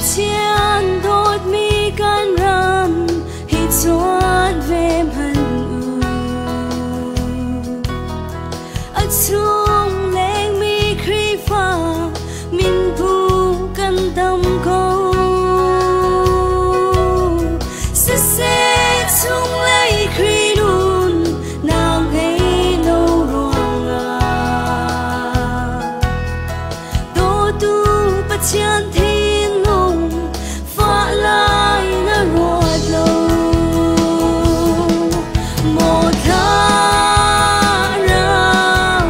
chian đốt mi can ram hi chuan ve man a chung leng mi kri fa min bu kan dam ko se se chung lei kri nun nam hei no ruang do tu pa chian thiên lung pha lai na ruột lâu một tháng rau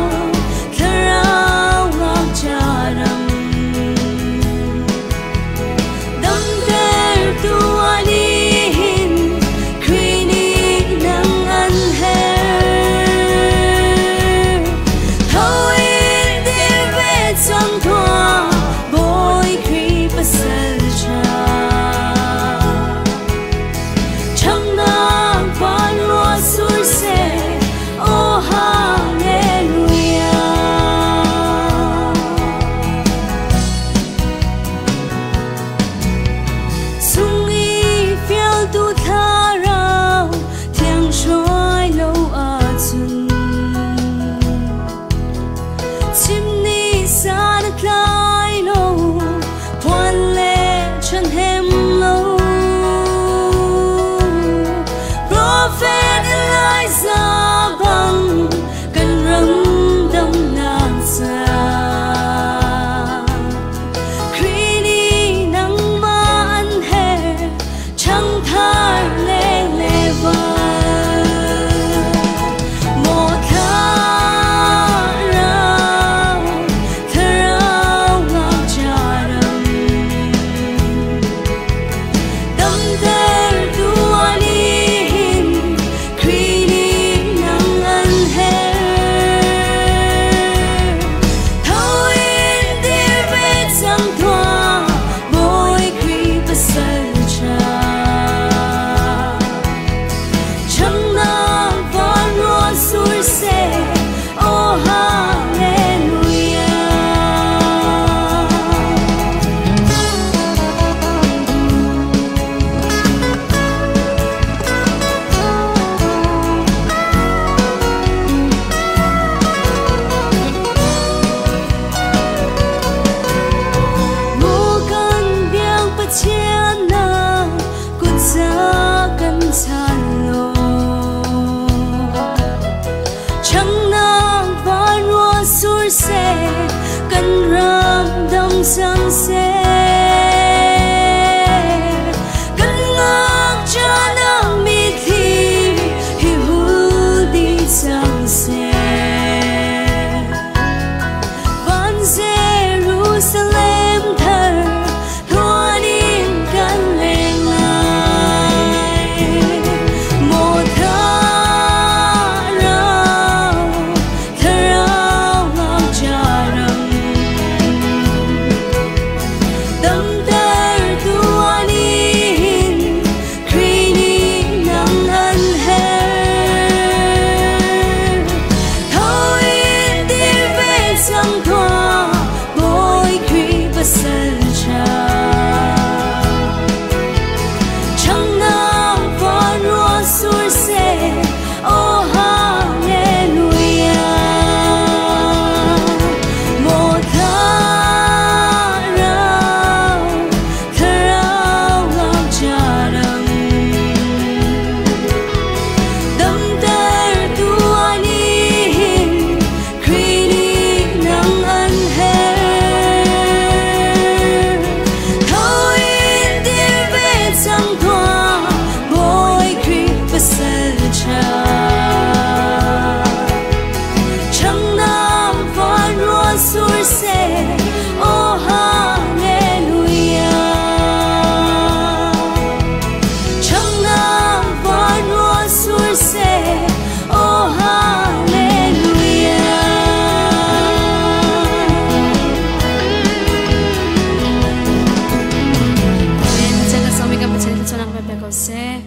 thao ngọc trà đầm đâm ter tua đi hin khi ni nắng ăn hè thâu in đi về trong thoa bôi khi bắt sân trà trong năm phán lúa xuôi xe oh hallelujah sung y phiêu tu tha rau thiang trôi lâu à chun chim ni sa đất lai lâu thoan lệ chân hem lâu prophet Elijah bang kan ram dam nan sa krini nang ma an he chang thar le le va mo tha rau thao ngọc trà đầm đâm ter tua đi hin khi đi nắng ăn hè thâu in đi về trong thoa bôi khi bắt sân trà trong năm phán lúa xuôi xe oh hallelujah mô căn biang pa chian na kun sa kan chan lo chẳng nang phán lúa xuôi xe kan ram dam sang xe kan ngang cha nang mi thi hi hu đi sang xe van Jerusalem thar thoan in kan leng lai một tháng rau thao ngọc trà đầm đâm ter tua đi hin khi ni nắng ăn hè thâu in đi về trong thoa bôi khi bắt sân trà trong năm phán lúa xuôi xe oh hallelujah một tháng rau thao ngọc trà đầm đâm ter tua đi hin khi đi nắng ăn hè thâu in đi về trong thoa bôi khi bắt sân trà trong năm phán lúa xuôi xe oh hallelujah trong năm phán lúa xuôi xe oh hallelujah Amen. Chắc là sau mình gặp một trận cho năng về câu xe